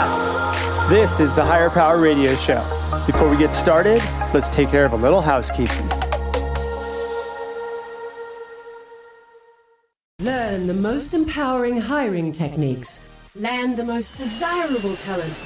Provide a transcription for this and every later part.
Yes, this is the Higher Power Radio Show. Before we get started, let's take care of a little housekeeping. Learn the most empowering hiring techniques. Land the most desirable talent.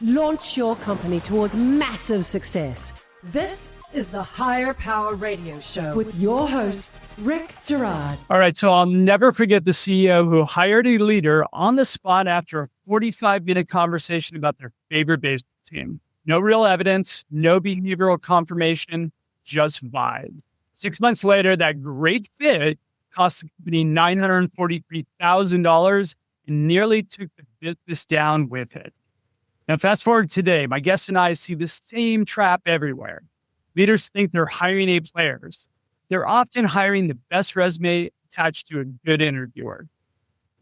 Launch your company towards massive success. This is the Higher Power Radio Show with your host, Rick Girard. All right, so I'll never forget the CEO who hired a leader on the spot after a 45-minute conversation about their favorite baseball team. No real evidence, no behavioral confirmation, just vibes. 6 months later, that great fit cost the company $943,000 and nearly took the business down with it. Now, fast forward today, my guest and I see the same trap everywhere. Leaders think they're hiring A players. They're often hiring the best resume attached to a good interviewer.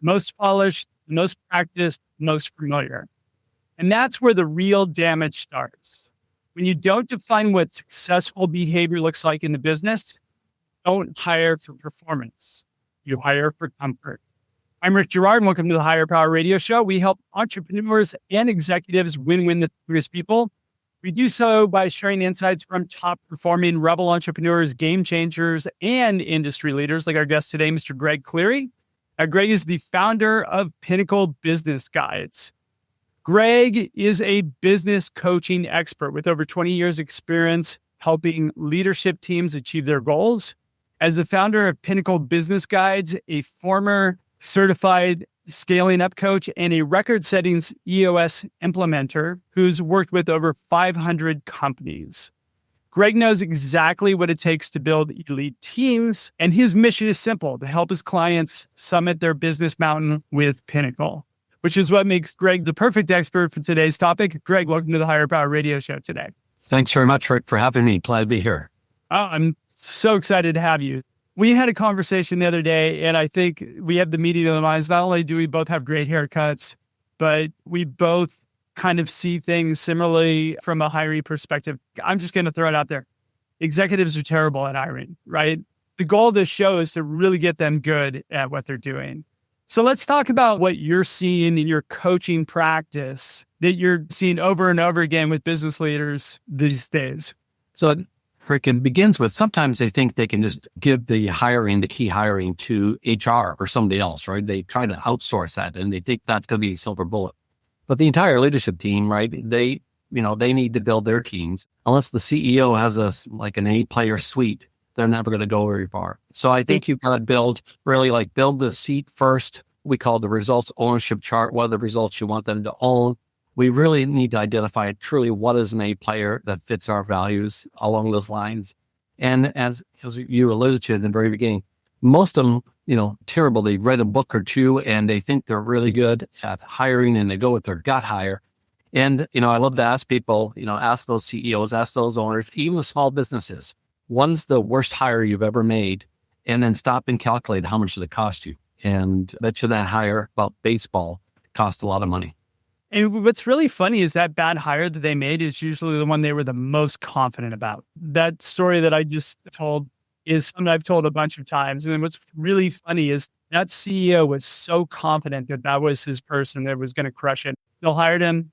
Most polished, most practiced, most familiar. And that's where the real damage starts. When you don't define what successful behavior looks like in the business, don't hire for performance. You hire for comfort. I'm Rick Girard, and welcome to the Higher Power Radio Show. We help entrepreneurs and executives win the biggest people. We do so by sharing insights from top-performing rebel entrepreneurs, game changers, and industry leaders like our guest today, Mr. Greg Cleary. Greg is the founder of Pinnacle Business Guides. Greg is a business coaching expert with over 20 years experience helping leadership teams achieve their goals. As the founder of Pinnacle Business Guides, a former certified scaling up coach, and a record-setting EOS implementer who's worked with over 500 companies. Greg knows exactly what it takes to build elite teams, and his mission is simple: to help his clients summit their business mountain with Pinnacle, which is what makes Greg the perfect expert for today's topic. Greg, welcome to the Higher Power Radio Show today. Thanks very much, Rick, for having me. Glad to be here. Oh, I'm so excited to have you. We had a conversation the other day, and I think we have the meeting of the minds. Not only do we both have great haircuts, but we both kind of see things similarly from a hiring perspective. I'm just going to throw it out there. Executives are terrible at hiring, right? The goal of this show is to really get them good at what they're doing. So let's talk about what you're seeing in your coaching practice that you're seeing over and over again with business leaders these days. So Rick, it begins with sometimes they think they can just give the key hiring to HR or somebody else, right? They try to outsource that and they think that's going to be a silver bullet. But the entire leadership team, right? They need to build their teams. Unless the CEO has an A-player suite, they're never going to go very far. So I think you've got to build the seat first. We call the results ownership chart. What are the results you want them to own? We really need to identify truly what is an A player that fits our values along those lines. And as you alluded to in the very beginning, most of them, terrible. They read a book or two and they think they're really good at hiring and they go with their gut hire. And, I love to ask people, ask those CEOs, ask those owners, even the small businesses, when's the worst hire you've ever made? And then stop and calculate how much did it cost you? And I bet you that hire about baseball cost a lot of money. And what's really funny is that bad hire that they made is usually the one they were the most confident about. That story that I just told is something I've told a bunch of times. And what's really funny is that CEO was so confident that that was his person that was going to crush it. Still hired him,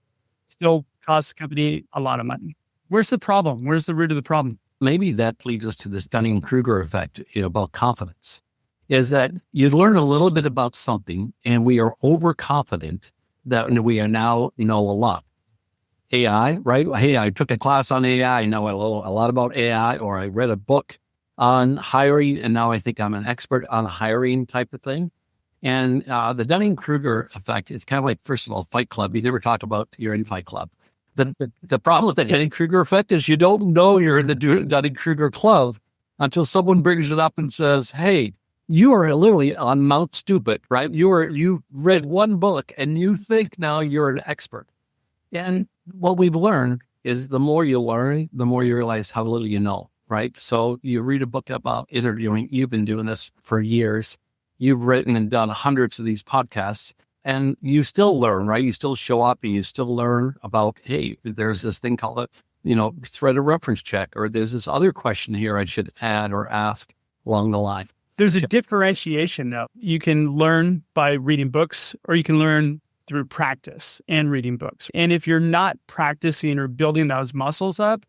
still cost the company a lot of money. Where's the problem? Where's the root of the problem? Maybe that leads us to this Dunning-Kruger effect, about confidence, is that you learn a little bit about something and we are overconfident that we are now know a lot. AI, right? Hey, I took a class on AI. I know a lot about AI, or I read a book on hiring, and now I think I'm an expert on hiring type of thing. And the Dunning-Kruger effect is kind of like, first of all, Fight Club. You never talk about you're in Fight Club. The problem with the Dunning-Kruger effect is you don't know you're in the Dunning-Kruger club until someone brings it up and says, hey, you are literally on Mount Stupid, right? You read one book and you think now you're an expert. And what we've learned is the more you learn, the more you realize how little you know, right? So you read a book about interviewing. You've been doing this for years. You've written and done hundreds of these podcasts and you still learn, right? You still show up and you still learn about, hey, there's this thing called thread of reference check, or there's this other question here I should add or ask along the line. There's a differentiation though. You can learn by reading books or you can learn through practice and reading books. And if you're not practicing or building those muscles up,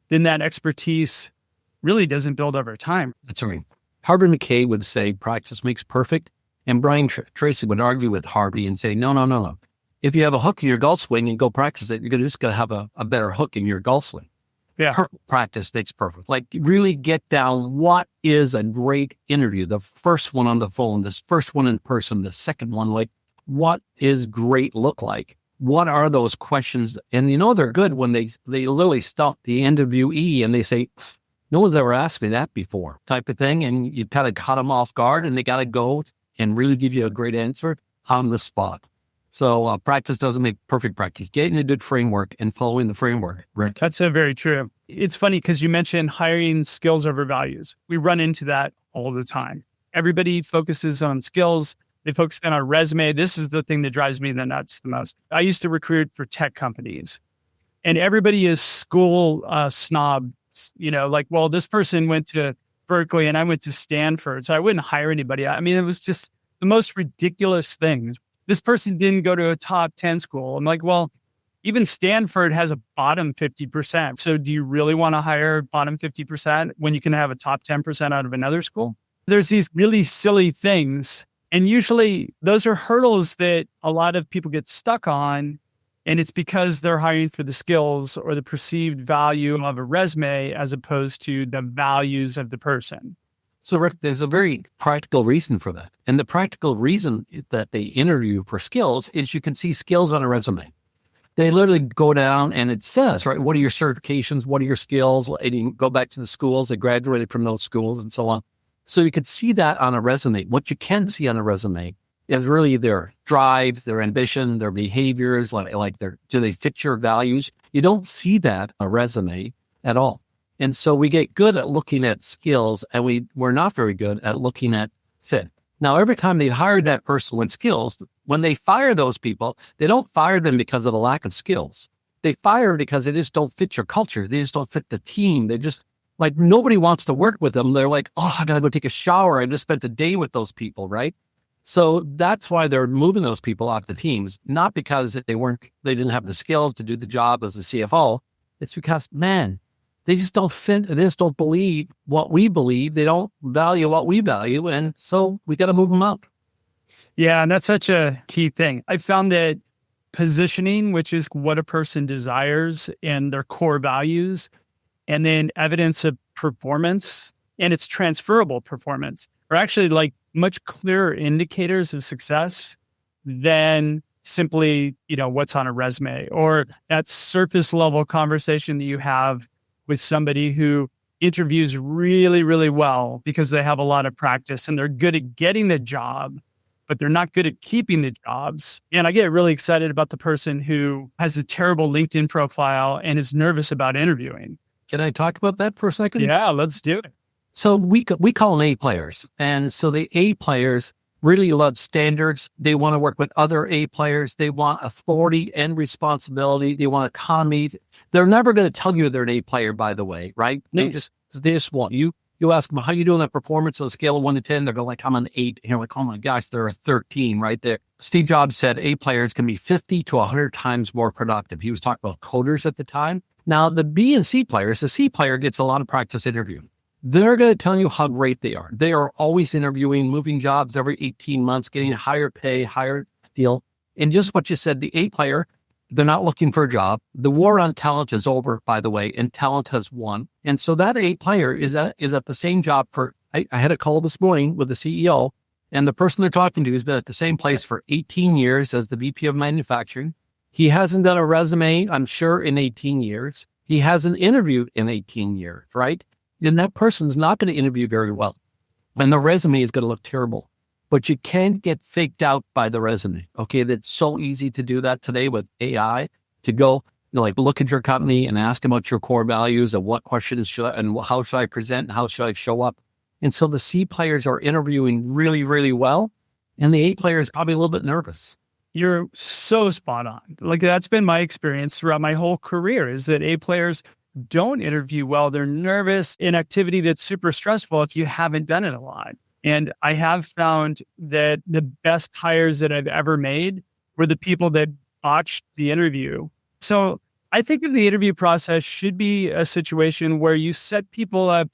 then that expertise really doesn't build over time. That's right. Harvey McKay would say practice makes perfect. And Brian Tracy would argue with Harvey and say, no. If you have a hook in your golf swing and go practice it, you're just going to have a better hook in your golf swing. Yeah. Perfect practice makes perfect. Like really get down what is a great interview. The first one on the phone, this first one in person, the second one, like what is great look like? What are those questions? And they're good when they literally stop the interviewee and they say, no one's ever asked me that before type of thing. And you kind of caught them off guard and they got to go and really give you a great answer on the spot. So practice doesn't make perfect practice. Getting a good framework and following the framework, Rick. That's very true. It's funny because you mentioned hiring skills over values. We run into that all the time. Everybody focuses on skills. They focus on our resume. This is the thing that drives me nuts the most. I used to recruit for tech companies and everybody is school snob, well, this person went to Berkeley and I went to Stanford, so I wouldn't hire anybody. I mean, it was just the most ridiculous thing. This person didn't go to a top 10 school. I'm like, well, even Stanford has a bottom 50%. So do you really want to hire bottom 50% when you can have a top 10% out of another school? There's these really silly things. And usually those are hurdles that a lot of people get stuck on. And it's because they're hiring for the skills or the perceived value of a resume as opposed to the values of the person. So, Rick, there's a very practical reason for that. And the practical reason that they interview for skills is you can see skills on a resume. They literally go down and it says, right, what are your certifications? What are your skills? And you go back to the schools that graduated from those schools and so on. So you could see that on a resume. What you can see on a resume is really their drive, their ambition, their behaviors, do they fit your values? You don't see that on a resume at all. And so we get good at looking at skills and we're not very good at looking at fit. Now, every time they hired that person with skills, when they fire those people, they don't fire them because of a lack of skills. They fire because they just don't fit your culture. They just don't fit the team. They just nobody wants to work with them. They're like, I got to go take a shower. I just spent a day with those people, right? So that's why they're moving those people off the teams, not because they didn't have the skills to do the job as a CFO. It's because, man, they just don't fit. They just don't believe what we believe. They don't value what we value. And so we got to move them up. Yeah. And that's such a key thing. I found that positioning, which is what a person desires and their core values, and then evidence of performance and its transferable performance are actually much clearer indicators of success than simply, what's on a resume or that surface level conversation that you have with somebody who interviews really, really well because they have a lot of practice and they're good at getting the job, but they're not good at keeping the jobs. And I get really excited about the person who has a terrible LinkedIn profile and is nervous about interviewing. Can I talk about that for a second? Yeah, let's do it. So we call them A players. And so the A players really love standards. They want to work with other A players. They want authority and responsibility. They want autonomy. They're never going to tell you they're an A player, by the way, right? They just want you. You ask them, how you doing that performance on a scale of 1 to 10? They're going I'm an 8. And you're like, oh my gosh, they're a 13 right there. Steve Jobs said A players can be 50 to 100 times more productive. He was talking about coders at the time. Now, the B and C players, the C player gets a lot of practice interviewing. They're going to tell you how great they are. They are always interviewing, moving jobs every 18 months, getting higher pay, higher deal. And just what you said, the A player, they're not looking for a job. The war on talent is over, by the way, and talent has won. And so that A player is at the same job I had a call this morning with the CEO, and the person they're talking to has been at the same place for 18 years as the VP of manufacturing. He hasn't done a resume, I'm sure, in 18 years. He hasn't interviewed in 18 years, right? And that person's not going to interview very well. And the resume is going to look terrible. But you can't get faked out by the resume. Okay, that's so easy to do that today with AI, to go look at your company and ask about your core values and what questions how should I present and how should I show up. And so the C players are interviewing really, really well. And the A player is probably a little bit nervous. You're so spot on. That's been my experience throughout my whole career is that A players don't interview well. They're nervous in activity that's super stressful if you haven't done it a lot. And I have found that the best hires that I've ever made were the people that botched the interview. So I think of the interview process should be a situation where you set people up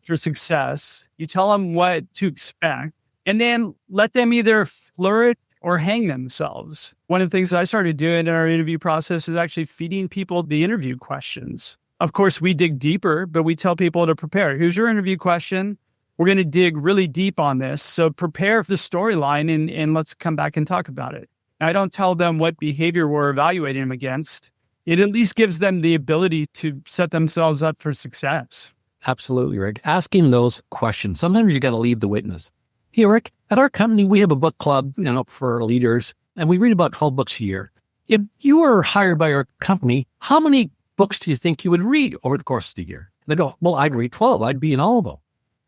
for success. You tell them what to expect, and then let them either flourish or hang themselves. One of the things I started doing in our interview process is actually feeding people the interview questions. Of course, we dig deeper, but we tell people to prepare. Here's your interview question. We're going to dig really deep on this. So prepare for the storyline and let's come back and talk about it. I don't tell them what behavior we're evaluating them against. It at least gives them the ability to set themselves up for success. Absolutely, Rick. Asking those questions. Sometimes you got to lead the witness. Hey, Rick, at our company, we have a book club, for leaders, and we read about 12 books a year. If you were hired by our company, how many books do you think you would read over the course of the year? They go, well, I'd read 12. I'd be in all of them.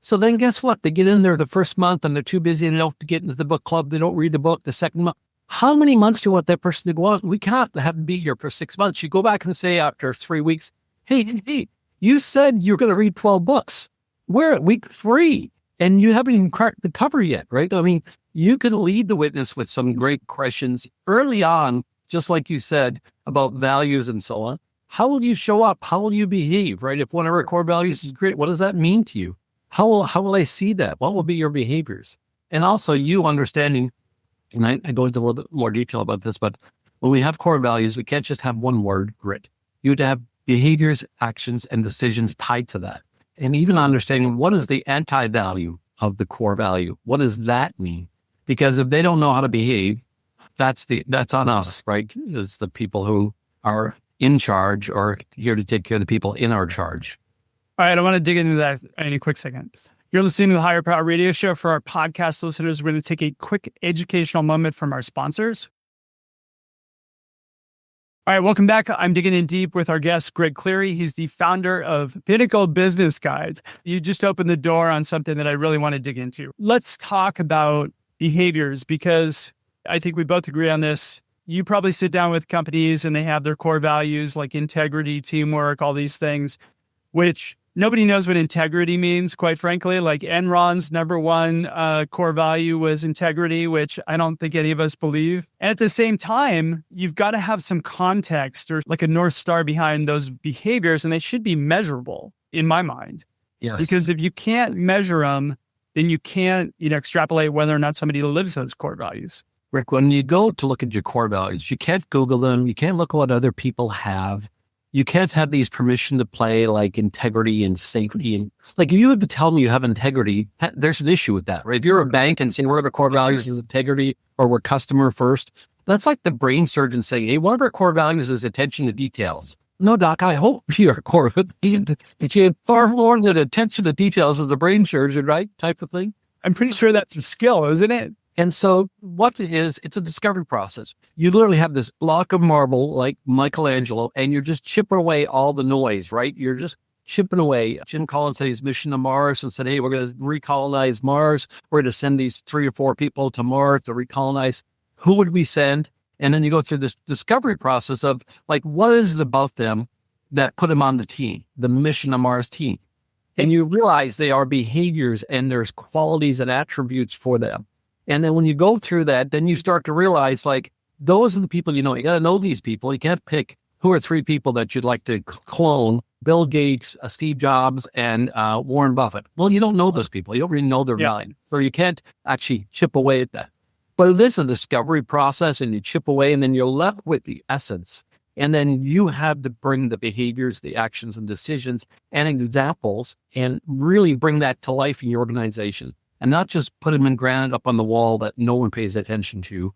So then guess what? They get in there the first month and they're too busy and they don't get into the book club. They don't read the book the second month. How many months do you want that person to go on? We cannot have them be here for 6 months. You go back and say after 3 weeks, hey, you said you're going to read 12 books. We're at week 3 and you haven't even cracked the cover yet, right? I mean, you can lead the witness with some great questions early on, just like you said about values and so on. How will you show up? How will you behave, right? If one of our core values is great, what does that mean to you? How will I see that? What will be your behaviors? And also you understanding, and I go into a little bit more detail about this, but when we have core values, we can't just have one word, grit. You have to have behaviors, actions, and decisions tied to that. And even understanding what is the anti-value of the core value? What does that mean? Because if they don't know how to behave, that's on us, right? It's the people who are in charge or here to take care of the people in our charge. All right, I want to dig into that in a quick second. You're listening to the Higher Power Radio Show. For our podcast listeners, we're going to take a quick educational moment from our sponsors. All right, welcome back. I'm digging in deep with our guest, Greg Cleary. He's the founder of Pinnacle Business Guides. You just opened the door on something that I really want to dig into. Let's talk about behaviors, because I think we both agree on this. You probably sit down with companies and they have their core values like integrity, teamwork, all these things, which nobody knows what integrity means, quite frankly. Like Enron's number one core value was integrity, which I don't think any of us believe. And at the same time, you've got to have some context or like a North Star behind those behaviors, and they should be measurable in my mind. Yes. Because if you can't measure them, then you can't, extrapolate whether or not somebody lives those core values. Rick, when you go to look at your core values, you can't Google them. You can't look at what other people have. You can't have these permission to play like integrity and safety. And like if you would tell me you have integrity, there's an issue with that, right? If you're a bank and saying one of our core values is integrity or we're customer first, that's like the brain surgeon saying, hey, one of our core values is attention to details. No, doc, I hope your core, but you have far more than attention to details as a brain surgeon, right? Type of thing. I'm pretty sure that's a skill, isn't it? And so what it is, it's a discovery process. You literally have this block of marble like Michelangelo, and you're just chipping away all the noise, right? You're just chipping away. Jim Collins had his mission to Mars and said, hey, we're going to recolonize Mars. We're going to send these 3 or 4 people to Mars to recolonize. Who would we send? And then you go through this discovery process of like, what is it about them that put them on the team, the mission to Mars team? And you realize they are behaviors and there's qualities and attributes for them. And then when you go through that, then you start to realize like, those are the people, you got to know these people. You can't pick who are 3 people that you'd like to clone: Bill Gates, Steve Jobs, and Warren Buffett. Well, you don't know those people. You don't really know their value. So you can't actually chip away at that. But it is a discovery process and you chip away and then you're left with the essence. And then you have to bring the behaviors, the actions and decisions and examples and really bring that to life in your organization. And not just put them in granite up on the wall that no one pays attention to,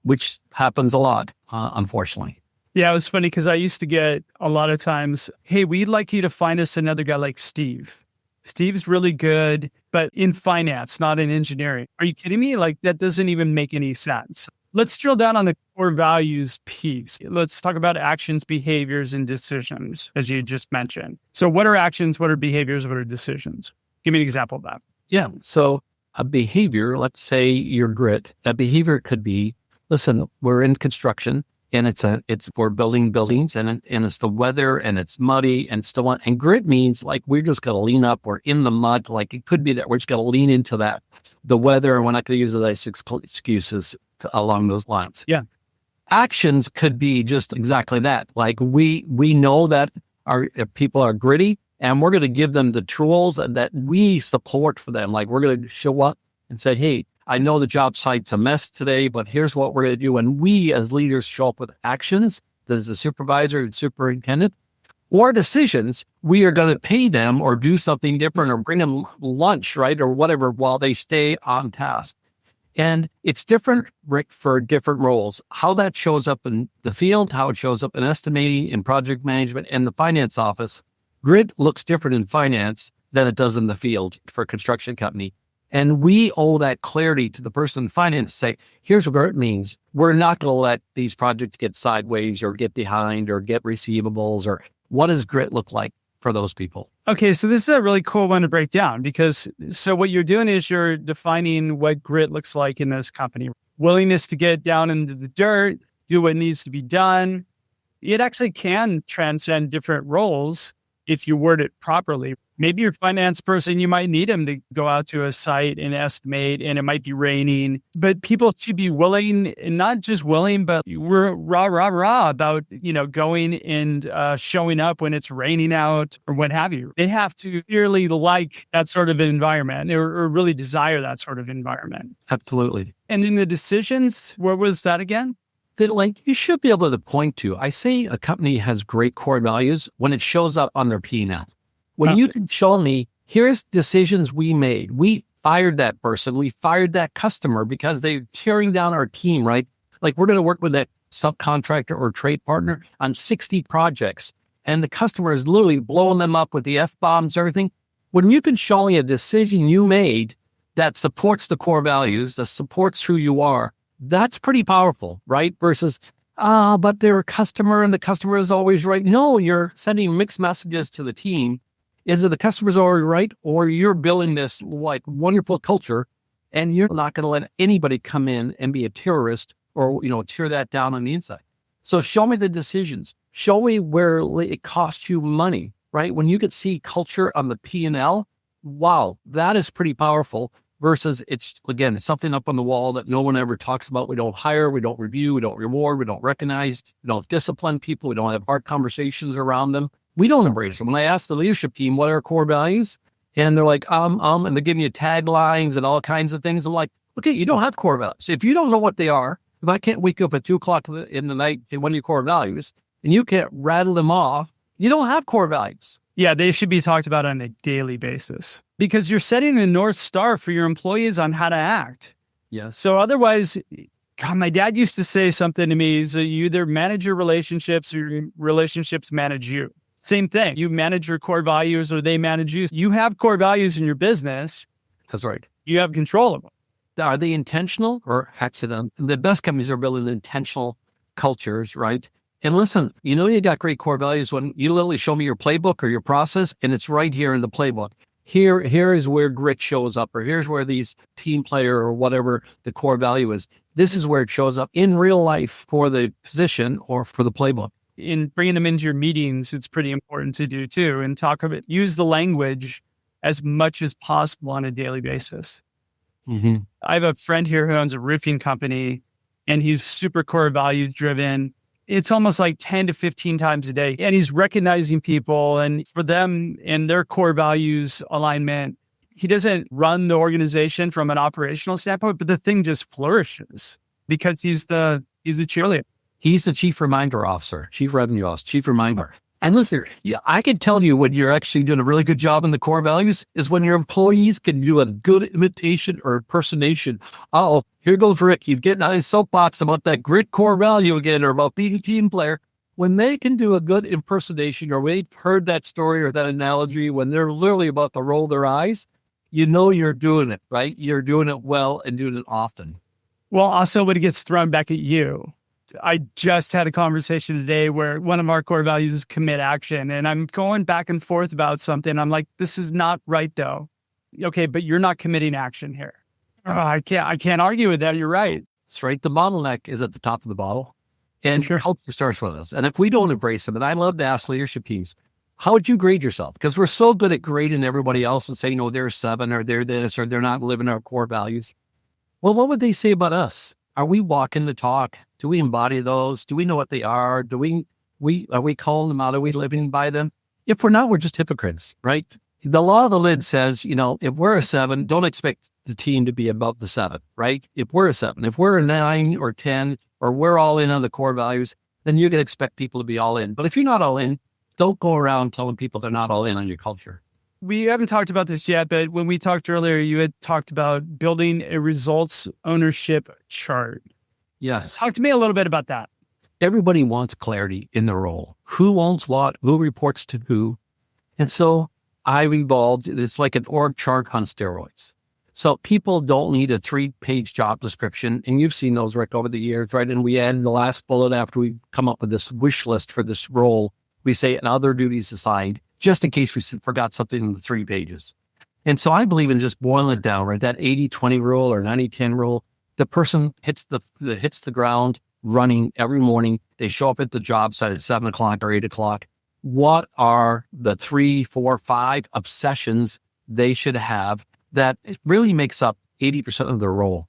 which happens a lot, unfortunately. Yeah, it was funny because I used to get a lot of times, hey, we'd like you to find us another guy like Steve. Steve's really good, but in finance, not in engineering. Are you kidding me? Like, that doesn't even make any sense. Let's drill down on the core values piece. Let's talk about actions, behaviors, and decisions, as you just mentioned. So what are actions? What are behaviors? What are decisions? Give me an example of that. Yeah. So a behavior, let's say your grit, a behavior could be, listen, we're in construction and we're building buildings and it's the weather and it's muddy and so on. And grit means like, we're just going to lean up. We're in the mud. Like it could be that we're just going to lean into that, the weather. And we're not going to use the nice excuses along those lines. Yeah. Actions could be just exactly that. Like we know that our people are gritty, and we're going to give them the tools that we support for them. Like we're going to show up and say, hey, I know the job site's a mess today, but here's what we're going to do. And we as leaders show up with actions. There's the supervisor and superintendent or decisions. We are going to pay them or do something different or bring them lunch, right? Or whatever while they stay on task. And it's different, Rick, for different roles. How that shows up in the field, how it shows up in estimating, in project management, and the finance office. Grit looks different in finance than it does in the field for a construction company. And we owe that clarity to the person in finance to say, here's what grit means. We're not going to let these projects get sideways or get behind or get receivables, or what does grit look like for those people? Okay, so this is a really cool one to break down because so what you're doing is you're defining what grit looks like in this company. Willingness to get down into the dirt, do what needs to be done. It actually can transcend different roles if you word it properly. Maybe your finance person, you might need them to go out to a site and estimate, and it might be raining, but people should be willing, and not just willing, but we're rah about, going and showing up when it's raining out or what have you. They have to clearly like that sort of environment or really desire that sort of environment. Absolutely. And in the decisions, what was that again? That you should be able to point to. I say a company has great core values when it shows up on their P&L. When you can show me, here's decisions we made. We fired that person. We fired that customer because they're tearing down our team, right? Like we're going to work with that subcontractor or trade partner on 60 projects. And the customer is literally blowing them up with the F-bombs, everything. When you can show me a decision you made that supports the core values, that supports who you are, that's pretty powerful, right? Versus, but they're a customer and the customer is always right. No, you're sending mixed messages to the team. Is it the customer's already right? Or you're building this wonderful culture and you're not going to let anybody come in and be a terrorist or, tear that down on the inside. So show me the decisions. Show me where it costs you money, right? When you can see culture on the P&L, wow, that is pretty powerful. Versus it's something up on the wall that no one ever talks about. We don't hire, we don't review, we don't reward, we don't recognize, we don't discipline people, we don't have hard conversations around them. We don't embrace them. When I ask the leadership team, what are our core values? And they're like, and they're giving you taglines and all kinds of things. I'm like, okay, you don't have core values. If you don't know what they are, if I can't wake up at 2:00 in the night and what are your core values, and you can't rattle them off, you don't have core values. Yeah, they should be talked about on a daily basis because you're setting a North Star for your employees on how to act. Yes. So otherwise, God, my dad used to say something to me, is you either manage your relationships or your relationships manage you. Same thing. You manage your core values or they manage you. You have core values in your business. That's right. You have control of them. Are they intentional or accidental? The best companies are building intentional cultures, right? And listen, you got great core values when you literally show me your playbook or your process, and it's right here in the playbook. Here is where grit shows up, or here's where these team player or whatever the core value is. This is where it shows up in real life for the position or for the playbook. In bringing them into your meetings, it's pretty important to do too, and use the language as much as possible on a daily basis. Mm-hmm. I have a friend here who owns a roofing company, and he's super core value driven. It's almost like 10 to 15 times a day. And he's recognizing people and for them and their core values alignment. He doesn't run the organization from an operational standpoint, but the thing just flourishes because he's the cheerleader. He's the chief reminder officer, chief revenue officer, chief reminder. And listen, I can tell you when you're actually doing a really good job in the core values is when your employees can do a good imitation or impersonation. Oh, here goes Rick. He's getting on his soapbox about that grit core value again, or about being a team player. When they can do a good impersonation, or they've heard that story or that analogy, when they're literally about to roll their eyes, you're doing it, right? You're doing it well and doing it often. Well, also when it gets thrown back at you. I just had a conversation today where one of our core values is commit action. And I'm going back and forth about something. I'm like, this is not right though. Okay, but you're not committing action here. Oh, I can't argue with that. You're right. That's right. The bottleneck is at the top of the bottle. And culture starts with us. And if we don't embrace them, and I love to ask leadership teams, how would you grade yourself? Because we're so good at grading everybody else and saying, they're 7 or they're this, or they're not living our core values. Well, what would they say about us? Are we walking the talk? Do we embody those? Do we know what they are? Are we calling them out? Are we living by them? If we're not, we're just hypocrites, right? The law of the lid says, if we're a 7, don't expect the team to be above the 7, right? If we're a 7, if we're a 9 or 10, or we're all in on the core values, then you can expect people to be all in. But if you're not all in, don't go around telling people they're not all in on your culture. We haven't talked about this yet, but when we talked earlier, you had talked about building a results ownership chart. Yes. Talk to me a little bit about that. Everybody wants clarity in the role. Who owns what? Who reports to who? And so I've evolved. It's like an org chart on steroids. So people don't need a 3-page job description. And you've seen those, Rick, over the years, right? And we add the last bullet after we come up with this wish list for this role. We say, and other duties assigned, just in case we forgot something in the 3 pages. And so I believe in just boiling it down, right? That 80-20 rule or 90-10 rule. The person hits the ground running every morning. They show up at the job site at 7 o'clock or 8 o'clock. What are the 3, 4, 5 obsessions they should have that really makes up 80% of their role?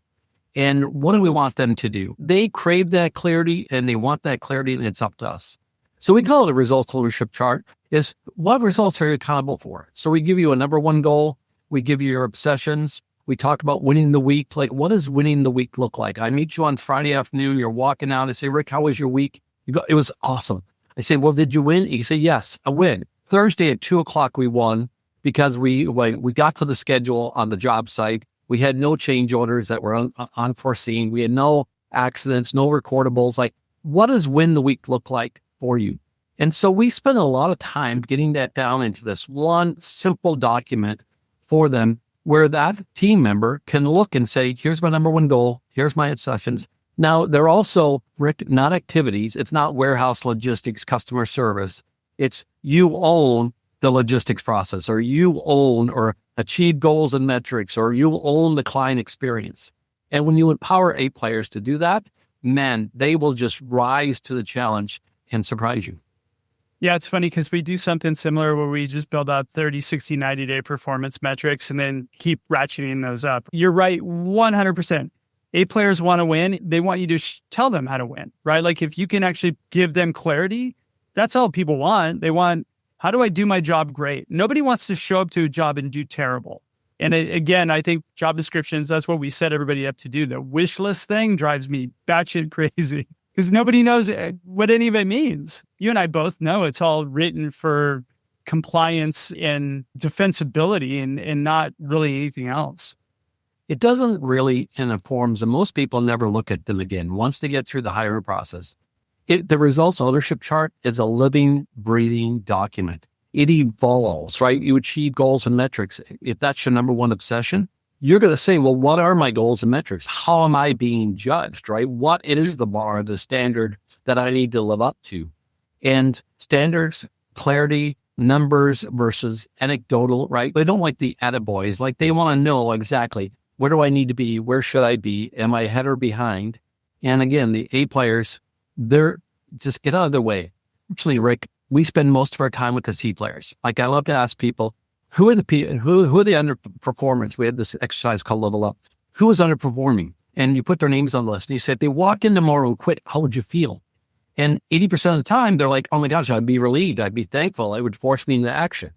And what do we want them to do? They crave that clarity and they want that clarity, and it's up to us. So we call it a results ownership chart. Is what results are you accountable for? So we give you a number 1 goal. We give you your obsessions. We talk about winning the week. Like, what does winning the week look like? I meet you on Friday afternoon. You're walking out. I say, Rick, how was your week? You go, it was awesome. I say, well, did you win? You say, yes, I win. Thursday at 2 o'clock, we won because we got to the schedule on the job site. We had no change orders that were unforeseen. We had no accidents, no recordables. Like, what does win the week look like for you? And so we spend a lot of time getting that down into this one simple document for them, where that team member can look and say, here's my number 1 goal. Here's my obsessions. Now, they're also, Rick, not activities. It's not warehouse logistics, customer service. It's you own the logistics process, or you own or achieve goals and metrics, or you own the client experience. And when you empower A players to do that, man, they will just rise to the challenge and surprise you. Yeah, it's funny because we do something similar where we just build out 30, 60, 90-day performance metrics and then keep ratcheting those up. You're right, 100%. A players want to win. They want you to tell them how to win, right? Like, if you can actually give them clarity, that's all people want. They want, how do I do my job great? Nobody wants to show up to a job and do terrible. And again, I think job descriptions, that's what we set everybody up to do. The wish list thing drives me batshit crazy because nobody knows what any of it means. You and I both know it's all written for compliance and defensibility and not really anything else. It doesn't really in the forms, and most people never look at them again. Once they get through the hiring process, the results ownership chart is a living, breathing document. It evolves, right? You achieve goals and metrics. If that's your number 1 obsession, you're going to say, well, what are my goals and metrics? How am I being judged, right? What is the bar, the standard that I need to live up to? And standards, clarity, numbers versus anecdotal, right? They don't like the attaboys. Like, they want to know exactly, where do I need to be? Where should I be? Am I ahead or behind? And again, the A players, they're just get out of their way. Actually, Rick, we spend most of our time with the C players. Like, I love to ask people, who are the underperformers? We had this exercise called Level Up. Who is underperforming? And you put their names on the list. And you said, if they walked in tomorrow and quit, how would you feel? And 80% of the time, they're like, oh my gosh, I'd be relieved. I'd be thankful. It would force me into action.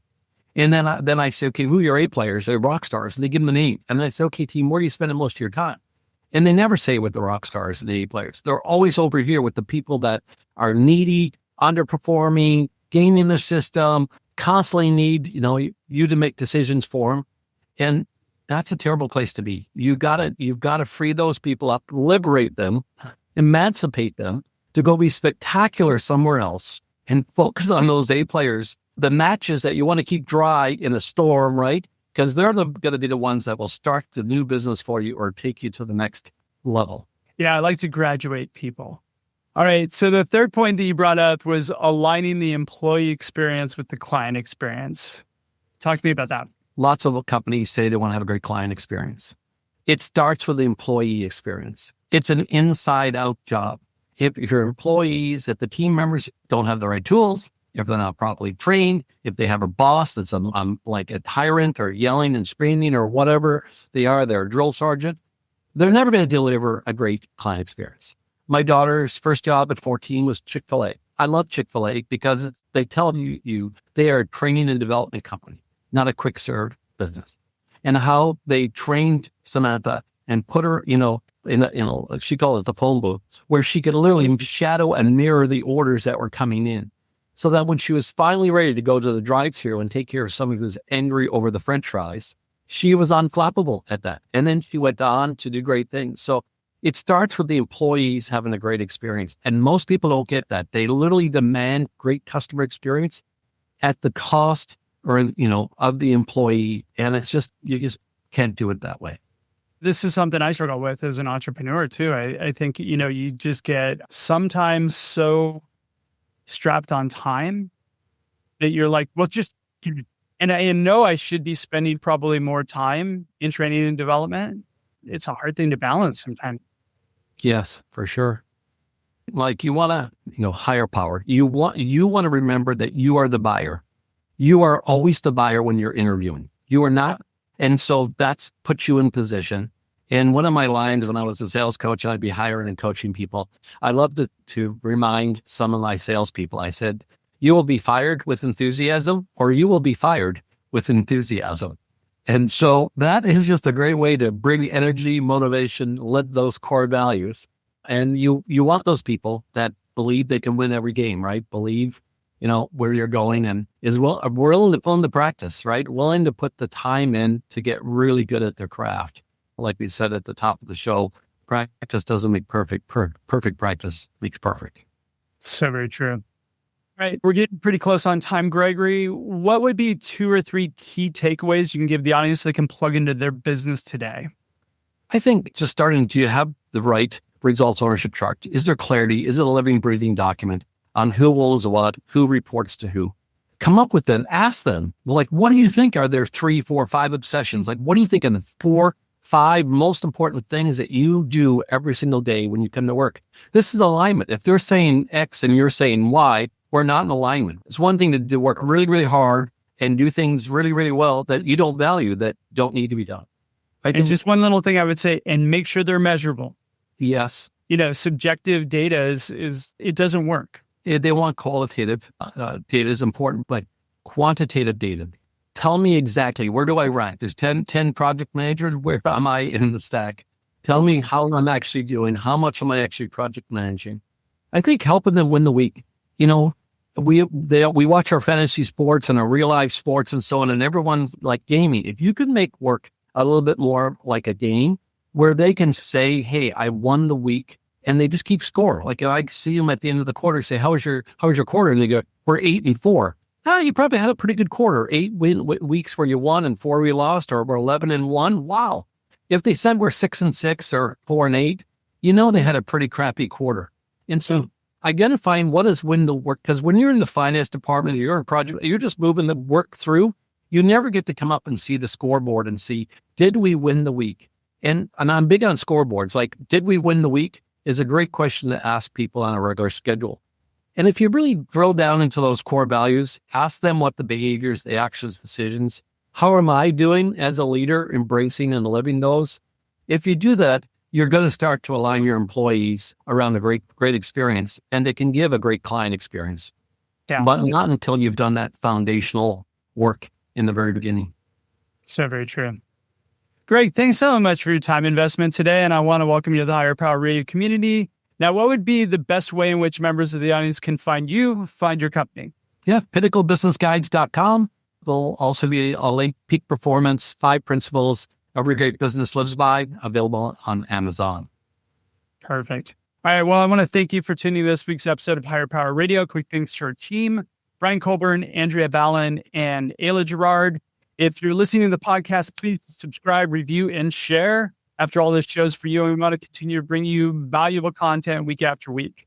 And then I say, okay, who are your A players? They're rock stars. And they give them the name. And then I say, okay, team, where do you spend most of your time? And they never say with the rock stars and the A players. They're always over here with the people that are needy, underperforming, gaming the system, constantly need, you to make decisions for them. And that's a terrible place to be. You've got to free those people up, liberate them, emancipate them to go be spectacular somewhere else and focus on those A players, the matches that you want to keep dry in the storm, right? Because they're going to be the ones that will start the new business for you or take you to the next level. Yeah, I like to graduate people. All right. So the third point that you brought up was aligning the employee experience with the client experience. Talk to me about that. Lots of companies say they want to have a great client experience. It starts with the employee experience. It's an inside out job. If your employees, if the team members don't have the right tools, if they're not properly trained, if they have a boss that's like a tyrant or yelling and screaming or whatever they're a drill sergeant, they're never going to deliver a great client experience. My daughter's first job at 14 was Chick-fil-A. I love Chick-fil-A because they tell you they are a training and development company, not a quick serve business. And how they trained Samantha and put her, she called it the phone booth, where she could literally shadow and mirror the orders that were coming in. So that when she was finally ready to go to the drive-thru and take care of somebody who was angry over the French fries, she was unflappable at that. And then she went on to do great things. So it starts with the employees having a great experience. And most people don't get that. They literally demand great customer experience at the cost of the employee. And it's just, you just can't do it that way. This is something I struggle with as an entrepreneur too. I think, you just get sometimes so strapped on time that you're like, well, just, and I know I should be spending probably more time in training and development. It's a hard thing to balance sometimes. Yes, for sure. Like you want to, higher power. You want to remember that you are the buyer. You are always the buyer when you're interviewing. You are not. And so that's puts you in position. And one of my lines when I was a sales coach, and I'd be hiring and coaching people, I loved to remind some of my salespeople. I said, you will be fired with enthusiasm, or you will be fired with enthusiasm. And so that is just a great way to bring energy, motivation, live those core values. And you want those people that believe they can win every game, right? Believe, where you're going and is willing to put in the practice, right? Willing to put the time in to get really good at their craft. Like we said at the top of the show, practice doesn't make perfect. Perfect practice makes perfect. So very true. All right. We're getting pretty close on time, Gregory. What would be 2 or 3 key takeaways you can give the audience so they can plug into their business today? I think just starting, do you have the right results ownership chart? Is there clarity? Is it a living, breathing document on who owns what, who reports to who? Come up with them. Ask them, well, what do you think are there 3, 4, 5 obsessions? What do you think are the 4, 5 most important things that you do every single day when you come to work? This is alignment. If they're saying X and you're saying Y, we're not in alignment. It's one thing to work really, really hard and do things really, really well that you don't value, that don't need to be done. And just one little thing I would say, and make sure they're measurable. Yes. Subjective data is it doesn't work. They want qualitative data is important, but quantitative data. Tell me exactly, where do I rank? There's 10 project managers. Where am I in the stack? Tell me how I'm actually doing. How much am I actually project managing? I think helping them win the week. We watch our fantasy sports and our real life sports and so on, and everyone's like gaming. If you could make work a little bit more like a game where they can say, hey, I won the week, and they just keep score. Like I see them at the end of the quarter, say, how was your quarter? And they go, we're 8-4. You probably had a pretty good quarter. 8 weeks where you won and 4 we lost, or we're 11-1. Wow. If they said we're 6-6 or 4-8, they had a pretty crappy quarter. And so identifying what is win the work, because when you're in the finance department, you're in a project, you're just moving the work through. You never get to come up and see the scoreboard and see, did we win the week? And I'm big on scoreboards. Did we win the week is a great question to ask people on a regular schedule. And if you really drill down into those core values, ask them what the behaviors, the actions, decisions, how am I doing as a leader, embracing and living those? If you do that, you're going to start to align your employees around a great experience, and it can give a great client experience. Yeah. But not until you've done that foundational work in the very beginning. So very true. Greg, thanks so much for your time investment today. And I want to welcome you to the Higher Power Radio community. Now, what would be the best way in which members of the audience can find your company? Yeah, pinnaclebusinessguides.com. Will also be a link, Peak Performance, 5 Principles Every Great Business Lives By, available on Amazon. Perfect. All right. Well, I want to thank you for tuning this week's episode of Higher Power Radio. Quick thanks to our team, Brian Colburn, Andrea Ballin, and Ayla Gerard. If you're listening to the podcast, please subscribe, review, and share. After all, this show's for you, and we want to continue to bring you valuable content week after week.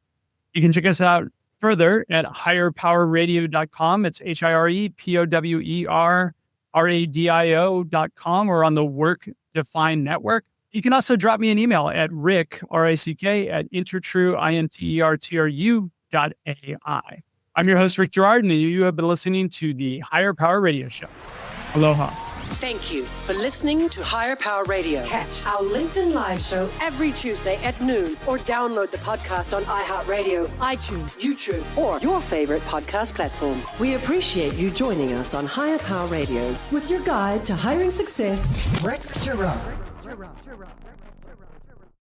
You can check us out further at higherpowerradio.com. It's HIREPOWERRADIO.com, or on the Work Defined Network. You can also drop me an email at rick, R-I-C-K, at intertrue.intertru.ai. I'm your host, Rick Gerard, and you have been listening to the Higher Power Radio Show. Aloha. Thank you for listening to Higher Power Radio. Catch our LinkedIn live show every Tuesday at noon or download the podcast on iHeartRadio, iTunes, YouTube, or your favorite podcast platform. We appreciate you joining us on Higher Power Radio with your guide to hiring success, Rick Giroux.